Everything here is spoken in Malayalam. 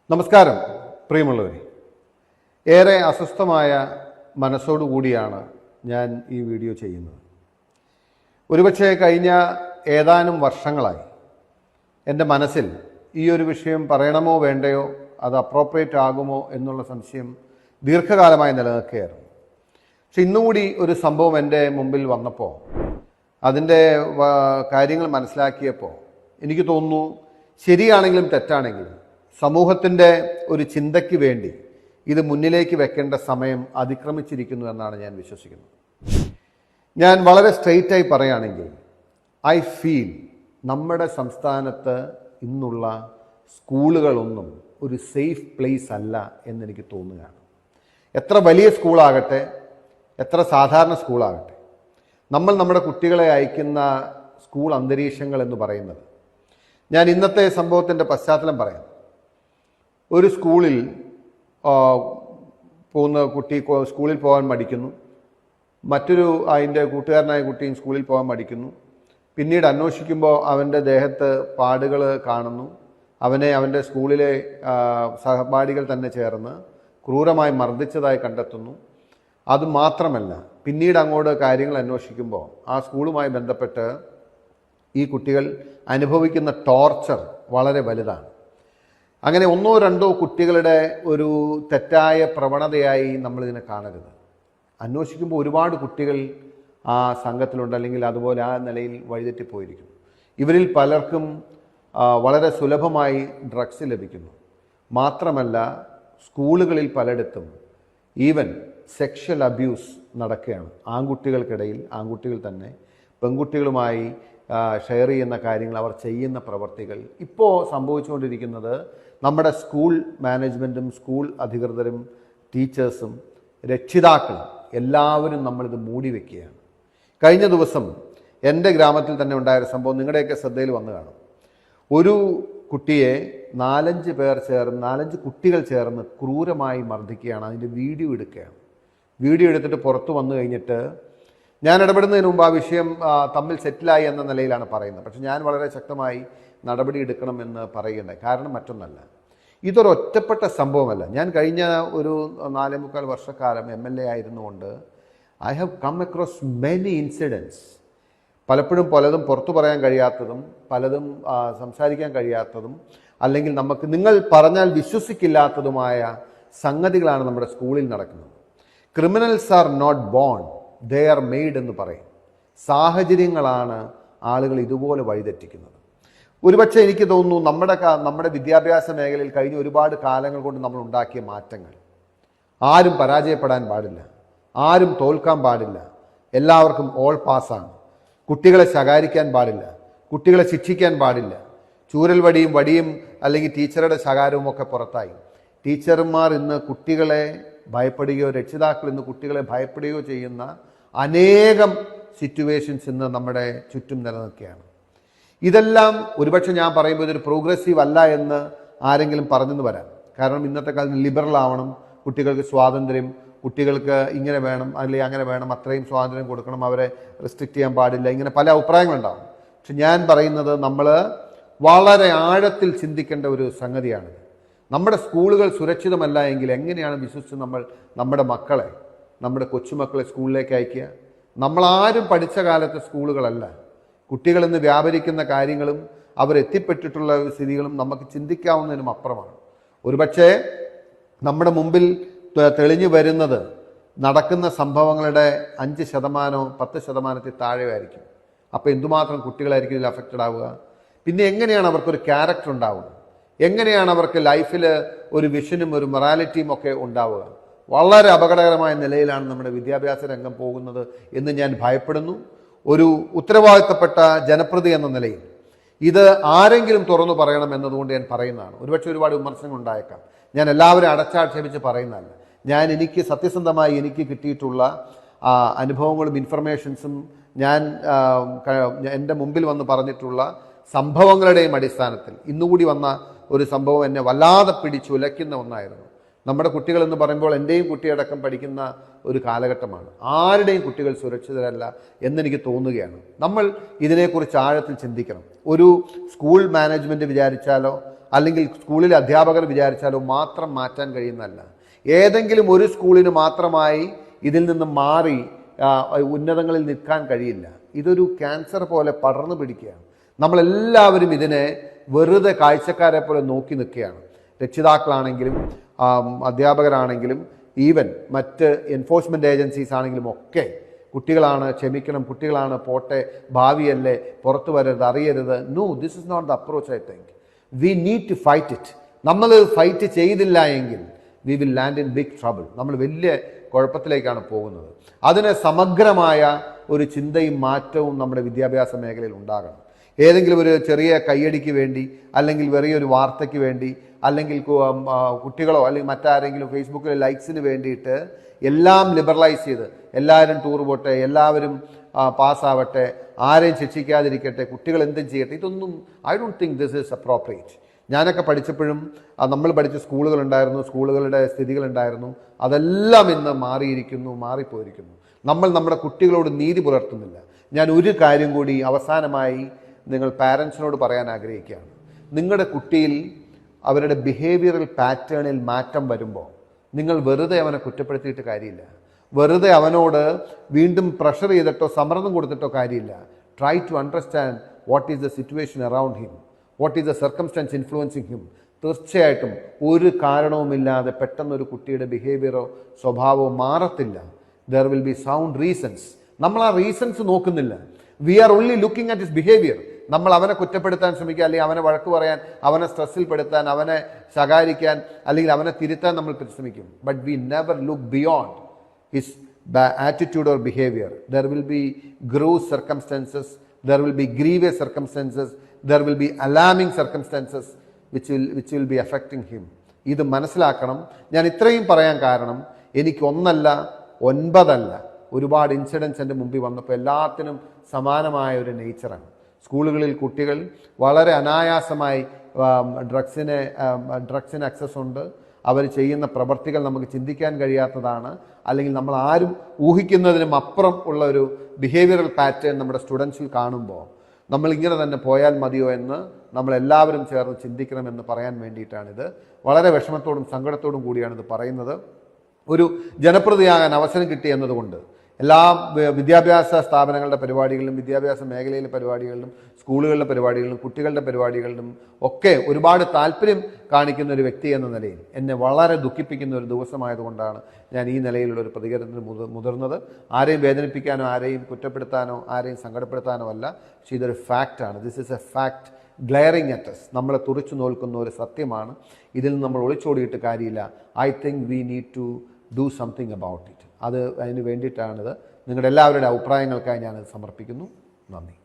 നമസ്കാരം പ്രിയമുള്ളവരെ, ഏറെ അസ്വസ്ഥമായ മനസ്സോടുകൂടിയാണ് ഞാൻ ഈ വീഡിയോ ചെയ്യുന്നത്. ഒരുപക്ഷെ കഴിഞ്ഞ ഏതാനും വർഷങ്ങളായി എൻ്റെ മനസ്സിൽ ഈ ഒരു വിഷയം പറയണമോ വേണ്ടയോ, അത് അപ്രോപ്രിയേറ്റ് ആകുമോ എന്നുള്ള സംശയം ദീർഘകാലമായി നിലനിൽക്കുകയായിരുന്നു. പക്ഷെ ഇന്നുകൂടി ഒരു സംഭവം എൻ്റെ മുമ്പിൽ വന്നപ്പോൾ, അതിൻ്റെ കാര്യങ്ങൾ മനസ്സിലാക്കിയപ്പോൾ എനിക്ക് തോന്നുന്നു, ശരിയാണെങ്കിലും തെറ്റാണെങ്കിലും സമൂഹത്തിൻ്റെ ഒരു ചിന്തയ്ക്ക് വേണ്ടി ഇത് മുന്നിലേക്ക് വെക്കേണ്ട സമയം അതിക്രമിച്ചിരിക്കുന്നു എന്നാണ് ഞാൻ വിശ്വസിക്കുന്നത്. ഞാൻ വളരെ സ്ട്രെയിറ്റായി പറയുകയാണെങ്കിൽ, ഐ ഫീൽ നമ്മുടെ സംസ്ഥാനത്ത് ഇന്നുള്ള സ്കൂളുകളൊന്നും ഒരു സേഫ് പ്ലേസ് അല്ല എന്നെനിക്ക് തോന്നുകയാണ്. എത്ര വലിയ സ്കൂളാകട്ടെ, എത്ര സാധാരണ സ്കൂളാകട്ടെ, നമ്മൾ നമ്മുടെ കുട്ടികളെ അയക്കുന്ന സ്കൂൾ അന്തരീക്ഷങ്ങൾ എന്ന് പറയുന്നത്, ഞാൻ ഇന്നത്തെ സംഭവത്തിൻ്റെ പശ്ചാത്തലം പറയാം. ഒരു സ്കൂളിൽ പോകുന്ന കുട്ടി സ്കൂളിൽ പോകാൻ മടിക്കുന്നു, മറ്റൊരു അതിൻ്റെ കൂട്ടുകാരനായ കുട്ടിയും സ്കൂളിൽ പോകാൻ മടിക്കുന്നു. പിന്നീട് അന്വേഷിക്കുമ്പോൾ അവൻ്റെ ദേഹത്ത് പാടുകൾ കാണുന്നു. അവനെ അവൻ്റെ സ്കൂളിലെ സഹപാഠികൾ തന്നെ ചേർന്ന് ക്രൂരമായി മർദ്ദിച്ചതായി കണ്ടെത്തുന്നു. അതുമാത്രമല്ല, പിന്നീട് അങ്ങോട്ട് കാര്യങ്ങൾ അന്വേഷിക്കുമ്പോൾ ആ സ്കൂളുമായി ബന്ധപ്പെട്ട് ഈ കുട്ടികൾ അനുഭവിക്കുന്ന ടോർച്ചർ വളരെ വലുതാണ്. അങ്ങനെ ഒന്നോ രണ്ടോ കുട്ടികളുടെ ഒരു തെറ്റായ പ്രവണതയായി നമ്മളിതിനെ കാണരുത്. അന്വേഷിക്കുമ്പോൾ ഒരുപാട് കുട്ടികൾ ആ സംഘത്തിലുണ്ട്, അല്ലെങ്കിൽ അതുപോലെ ആ നിലയിൽ വഴിതെറ്റിപ്പോയിരിക്കുന്നു. ഇവരിൽ പലർക്കും വളരെ സുലഭമായി ഡ്രഗ്സ് ലഭിക്കുന്നു. മാത്രമല്ല, സ്കൂളുകളിൽ പലയിടത്തും ഈവൻ സെക്ഷൽ അബ്യൂസ് നടക്കുകയാണ്. ആൺകുട്ടികൾക്കിടയിൽ ആൺകുട്ടികൾ തന്നെ പെൺകുട്ടികളുമായി ഷെയർ ചെയ്യുന്ന കാര്യങ്ങൾ, അവർ ചെയ്യുന്ന പ്രവർത്തികൾ ഇപ്പോൾ സംഭവിച്ചുകൊണ്ടിരിക്കുന്നത് നമ്മുടെ സ്കൂൾ മാനേജ്മെൻറ്റും സ്കൂൾ അധികൃതരും ടീച്ചേഴ്സും രക്ഷിതാക്കളും എല്ലാവരും നമ്മളിത് മൂടി വയ്ക്കുകയാണ്. കഴിഞ്ഞ ദിവസം എൻ്റെ ഗ്രാമത്തിൽ തന്നെ ഉണ്ടായൊരു സംഭവം നിങ്ങളുടെയൊക്കെ ശ്രദ്ധയിൽ വന്നു കാണും. ഒരു കുട്ടിയെ 4 കുട്ടികൾ ചേർന്ന് ക്രൂരമായി മർദ്ദിക്കുകയാണ്. അതിൻ്റെ വീഡിയോ എടുക്കുകയാണ്. വീഡിയോ എടുത്തിട്ട് പുറത്തു വന്നു കഴിഞ്ഞിട്ട്, ഞാൻ ഇടപെടുന്നതിന് മുമ്പ് ആ വിഷയം തമ്മിൽ സെറ്റിലായി എന്ന നിലയിലാണ് പറയുന്നത്. പക്ഷെ ഞാൻ വളരെ ശക്തമായി നടപടി എടുക്കണമെന്ന് പറയുകയുണ്ടായി. കാരണം മറ്റൊന്നല്ല, ഇതൊരു ഒറ്റപ്പെട്ട സംഭവമല്ല. ഞാൻ കഴിഞ്ഞ ഒരു 4.25 വർഷക്കാലം MLA ആയിരുന്നുകൊണ്ട് I have come across many incidents. പലപ്പോഴും പലതും പുറത്തു പറയാൻ കഴിയാത്തതും, പലതും സംസാരിക്കാൻ കഴിയാത്തതും, അല്ലെങ്കിൽ നിങ്ങൾ പറഞ്ഞാൽ വിശ്വസിക്കില്ലാത്തതുമായ സംഗതികളാണ് നമ്മുടെ സ്കൂളിൽ നടക്കുന്നത്. Criminals are not born, they are made എന്ന് പറയും. സാഹചര്യങ്ങളാണ് ആളുകൾ ഇതുപോലെ വഴിതെറ്റിക്കുന്നത്. ഒരുപക്ഷെ എനിക്ക് തോന്നുന്നു, നമ്മുടെ വിദ്യാഭ്യാസ മേഖലയിൽ കഴിഞ്ഞ ഒരുപാട് കാലങ്ങൾ കൊണ്ട് നമ്മൾ ഉണ്ടാക്കിയ മാറ്റങ്ങൾ, ആരും പരാജയപ്പെടാൻ പാടില്ല, ആരും തോൽക്കാൻ പാടില്ല, എല്ലാവർക്കും ഓൾ പാസ്സാണ്, കുട്ടികളെ ശകാരിക്കാൻ പാടില്ല, കുട്ടികളെ ശിക്ഷിക്കാൻ പാടില്ല, ചൂരൽ വടിയും അല്ലെങ്കിൽ ടീച്ചറുടെ ശകാരവും ഒക്കെ പുറത്തായി. ടീച്ചർമാർ ഇന്ന് കുട്ടികളെ ഭയപ്പെടുകയോ, രക്ഷിതാക്കൾ ഇന്ന് കുട്ടികളെ ഭയപ്പെടുകയോ ചെയ്യുന്ന അനേകം സിറ്റുവേഷൻസ് ഇന്ന് നമ്മുടെ ചുറ്റും നിലനിൽക്കുകയാണ്. ഇതെല്ലാം ഒരുപക്ഷെ ഞാൻ പറയുമ്പോൾ ഇതൊരു പ്രോഗ്രസീവ് അല്ല എന്ന് ആരെങ്കിലും പറഞ്ഞെന്ന് വരാം. കാരണം ഇന്നത്തെ കാലത്ത് ലിബറൽ ആവണം, കുട്ടികൾക്ക് സ്വാതന്ത്ര്യം, കുട്ടികൾക്ക് ഇങ്ങനെ വേണം അല്ലെങ്കിൽ അങ്ങനെ വേണം, അത്രയും സ്വാതന്ത്ര്യം കൊടുക്കണം, അവരെ റെസ്ട്രിക്റ്റ് ചെയ്യാൻ പാടില്ല, ഇങ്ങനെ പല അഭിപ്രായങ്ങളുണ്ടാവും. പക്ഷെ ഞാൻ പറയുന്നത്, നമ്മൾ വളരെ ആഴത്തിൽ ചിന്തിക്കേണ്ട ഒരു സംഗതിയാണ്. നമ്മുടെ സ്കൂളുകൾ സുരക്ഷിതമല്ല എങ്കിൽ എങ്ങനെയാണ് വിശ്വസിച്ച് നമ്മുടെ മക്കളെ, നമ്മുടെ കൊച്ചുമക്കളെ സ്കൂളിലേക്ക് അയക്കുക? നമ്മളാരും പഠിച്ച കാലത്തെ സ്കൂളുകളല്ല. കുട്ടികളിന്ന് വ്യാപരിക്കുന്ന കാര്യങ്ങളും അവരെത്തിപ്പെട്ടിട്ടുള്ള സ്ഥിതികളും നമുക്ക് ചിന്തിക്കാവുന്നതിനും അപ്പുറമാണ്. ഒരുപക്ഷെ നമ്മുടെ മുമ്പിൽ തെളിഞ്ഞു വരുന്നത് നടക്കുന്ന സംഭവങ്ങളുടെ 5% 10% താഴെയായിരിക്കും. അപ്പോൾ എന്തുമാത്രം കുട്ടികളായിരിക്കും ഇതിൽ അഫക്റ്റഡ് ആവുക? പിന്നെ എങ്ങനെയാണ് അവർക്കൊരു ക്യാരക്ടർ ഉണ്ടാവുക? എങ്ങനെയാണ് അവർക്ക് ലൈഫിൽ ഒരു വിഷനും ഒരു മൊറാലിറ്റിയും ഒക്കെ ഉണ്ടാവുക? വളരെ അപകടകരമായ നിലയിലാണ് നമ്മുടെ വിദ്യാഭ്യാസ രംഗം പോകുന്നത് എന്ന് ഞാൻ ഭയപ്പെടുന്നു. ഒരു ഉത്തരവാദിത്തപ്പെട്ട ജനപ്രതി എന്ന നിലയിൽ ഇത് ആരെങ്കിലും തുറന്നു പറയണം എന്നതുകൊണ്ട് ഞാൻ പറയുന്നതാണ്. ഒരുപക്ഷെ ഒരുപാട് വിമർശനങ്ങൾ ഉണ്ടായേക്കാം. ഞാൻ എല്ലാവരും അടച്ചാക്ഷേപിച്ച് പറയുന്നതല്ല. എനിക്ക് സത്യസന്ധമായി എനിക്ക് കിട്ടിയിട്ടുള്ള അനുഭവങ്ങളും ഇൻഫർമേഷൻസും ഞാൻ എൻ്റെ മുമ്പിൽ വന്ന് പറഞ്ഞിട്ടുള്ള സംഭവങ്ങളുടെയും അടിസ്ഥാനത്തിൽ ഇന്നുകൂടി വന്ന ഒരു സംഭവം എന്നെ വല്ലാതെ പിടിച്ചുലയ്ക്കുന്ന ഒന്നായിരുന്നു. നമ്മുടെ കുട്ടികൾ എന്ന് പറയുമ്പോൾ എൻ്റെയും കുട്ടിയടക്കം പഠിക്കുന്ന ഒരു കാലഘട്ടമാണ്. ആരുടെയും കുട്ടികൾ സുരക്ഷിതരല്ല എന്നെനിക്ക് തോന്നുകയാണ്. നമ്മൾ ഇതിനെക്കുറിച്ച് ആഴത്തിൽ ചിന്തിക്കണം. ഒരു സ്കൂൾ മാനേജ്മെൻറ്റ് വിചാരിച്ചാലോ അല്ലെങ്കിൽ സ്കൂളിലെ അധ്യാപകർ വിചാരിച്ചാലോ മാത്രം മാറ്റാൻ കഴിയുന്നതല്ല. ഏതെങ്കിലും ഒരു സ്കൂളിന് മാത്രമായി ഇതിൽ നിന്ന് മാറി ഉന്നതങ്ങളിൽ നിൽക്കാൻ കഴിയില്ല. ഇതൊരു ക്യാൻസർ പോലെ പടർന്നു പിടിക്കുകയാണ്. നമ്മളെല്ലാവരും ഇതിനെ വെറുതെ കാഴ്ചക്കാരെ പോലെ നോക്കി നിൽക്കുകയാണ്. രക്ഷിതാക്കളാണെങ്കിലും അധ്യാപകരാണെങ്കിലും ഈവൻ മറ്റ് എൻഫോഴ്സ്മെൻറ്റ് ഏജൻസീസ് ആണെങ്കിലും ഒക്കെ കുട്ടികളാണ്, ക്ഷമിക്കണം, കുട്ടികളാണ്, പോട്ടെ, ഭാവിയല്ലേ, പുറത്തു വരരുത്, അറിയരുത്. No, this is not the approach. I think we need to fight it. നമ്മൾ ഫൈറ്റ് ചെയ്തില്ല എങ്കിൽ we will land in big trouble. നമ്മൾ വലിയ കുഴപ്പത്തിലേക്കാണ് പോകുന്നത്. അതിന് സമഗ്രമായ ഒരു ചിന്തയും മാറ്റവും നമ്മുടെ വിദ്യാഭ്യാസ മേഖലയിൽ ഉണ്ടാകണം. ഏതെങ്കിലും ഒരു ചെറിയ കയ്യടിക്ക് വേണ്ടി, അല്ലെങ്കിൽ വലിയൊരു വാർത്തയ്ക്ക് വേണ്ടി, അല്ലെങ്കിൽ കുട്ടികളോ അല്ലെങ്കിൽ മറ്റാരെങ്കിലും ഫേസ്ബുക്കിലെ ലൈക്സിന് വേണ്ടിയിട്ട് എല്ലാം ലിബറലൈസ് ചെയ്ത് എല്ലാവരും ടൂർ പോട്ടെ, എല്ലാവരും പാസ്സാവട്ടെ, ആരെയും ശിക്ഷിക്കാതിരിക്കട്ടെ, കുട്ടികൾ എന്തും ചെയ്യട്ടെ, ഇതൊന്നും I don't think this is appropriate. ഞാനൊക്കെ പഠിച്ചപ്പോഴും നമ്മൾ പഠിച്ച സ്കൂളുകളുണ്ടായിരുന്നു, സ്കൂളുകളുടെ സ്ഥിതികളുണ്ടായിരുന്നു. അതെല്ലാം ഇന്ന് മാറിയിരിക്കുന്നു, മാറിപ്പോയിരിക്കുന്നു. നമ്മൾ നമ്മുടെ കുട്ടികളോട് നീതി പുലർത്തുന്നില്ല. ഞാൻ ഒരു കാര്യം കൂടി അവസാനമായി നിങ്ങൾ പാരൻസിനോട് പറയാൻ ആഗ്രഹിക്കുകയാണ്. നിങ്ങളുടെ കുട്ടിയിൽ അവരുടെ ബിഹേവിയറൽ പാറ്റേണിൽ മാറ്റം വരുമ്പോൾ നിങ്ങൾ വെറുതെ അവനെ കുറ്റപ്പെടുത്തിയിട്ട് കാര്യമില്ല. വെറുതെ അവനോട് വീണ്ടും പ്രഷർ ചെയ്തിട്ടോ സമ്മർദ്ദം കൊടുത്തിട്ടോ കാര്യമില്ല. Try to understand what is the situation around him, what is the circumstance influencing him. തീർച്ചയായിട്ടും ഒരു കാരണവുമില്ലാതെ പെട്ടെന്നൊരു കുട്ടിയുടെ ബിഹേവിയറോ സ്വഭാവമോ മാറത്തില്ല. There will be sound reasons. നമ്മൾ ആ റീസൺസ് നോക്കുന്നില്ല. We are only looking at his behaviour. നമ്മൾ അവനെ കുറ്റപ്പെടുത്താൻ ശ്രമിക്കുക, അല്ലെങ്കിൽ അവനെ വഴക്ക് പറയാൻ, അവനെ സ്ട്രെസ്സിൽ പെടുത്താൻ, അവനെ ശകാരിക്കാൻ, അല്ലെങ്കിൽ അവനെ തിരുത്താൻ നമ്മൾ പരിശ്രമിക്കും. But we never look beyond his attitude or behaviour. There will be gross circumstances, there will be grievous circumstances, there will be alarming circumstances which will be affecting him. ഇത് മനസ്സിലാക്കണം. ഞാൻ ഇത്രയും പറയാൻ കാരണം എനിക്ക് 1 അല്ല 9 അല്ല ഒരുപാട് ഇൻസിഡൻസ് എൻ്റെ മുമ്പിൽ വന്നപ്പോൾ എല്ലാത്തിനും സമാനമായ ഒരു നേച്ചറാണ്. സ്കൂളുകളിൽ കുട്ടികൾ വളരെ അനായാസമായി ഡ്രഗ്സിന് ആക്സസ് ഉണ്ട്. അവർ ചെയ്യുന്ന പ്രവർത്തികൾ നമുക്ക് ചിന്തിക്കാൻ കഴിയാത്തതാണ്, അല്ലെങ്കിൽ നമ്മൾ ആരും ഊഹിക്കുന്നതിനും അപ്പുറം ഉള്ള ഒരു ബിഹേവിയറൽ പാറ്റേൺ നമ്മുടെ സ്റ്റുഡൻസിൽ കാണുമ്പോൾ നമ്മൾ ഇങ്ങനെ തന്നെ പോയാൽ മതിയോ എന്ന് നമ്മളെല്ലാവരും ചേർന്ന് ചിന്തിക്കണമെന്ന് പറയാൻ വേണ്ടിയിട്ടാണിത്. വളരെ വിഷമത്തോടും സങ്കടത്തോടും കൂടിയാണ് ഇത് പറയുന്നത്. ഒരു ജനപ്രതിയാകാൻ അവസരം കിട്ടി എന്നതുകൊണ്ട് എല്ലാ വിദ്യാഭ്യാസ സ്ഥാപനങ്ങളുടെ പരിപാടികളിലും, വിദ്യാഭ്യാസ മേഖലയിലെ പരിപാടികളിലും, സ്കൂളുകളിലെ പരിപാടികളിലും, കുട്ടികളുടെ പരിപാടികളിലും ഒക്കെ ഒരുപാട് താല്പര്യം കാണിക്കുന്ന ഒരു വ്യക്തി എന്ന നിലയിൽ എന്നെ വളരെ ദുഃഖിപ്പിക്കുന്ന ഒരു ദിവസമായതുകൊണ്ടാണ് ഞാൻ ഈ നിലയിലുള്ള ഒരു പ്രതികരണത്തിന് മുതിർന്നത്. ആരെയും വേദനിപ്പിക്കാനോ, ആരെയും കുറ്റപ്പെടുത്താനോ, ആരെയും സങ്കടപ്പെടുത്താനോ അല്ല. പക്ഷേ ഇതൊരു ഫാക്റ്റാണ്. This is a fact glaring at us. നമ്മളെ തുറച്ചു നോക്കുന്ന ഒരു സത്യമാണ്. ഇതിൽ നിന്ന് നമ്മൾ ഒളിച്ചോടിയിട്ട് കാര്യമില്ല. I think we need to do something about it. അതിന് വേണ്ടിയിട്ടാണിത്. നിങ്ങളുടെ എല്ലാവരുടെ അഭിപ്രായങ്ങൾക്കായി ഞാനത് സമർപ്പിക്കുന്നു. നന്ദി.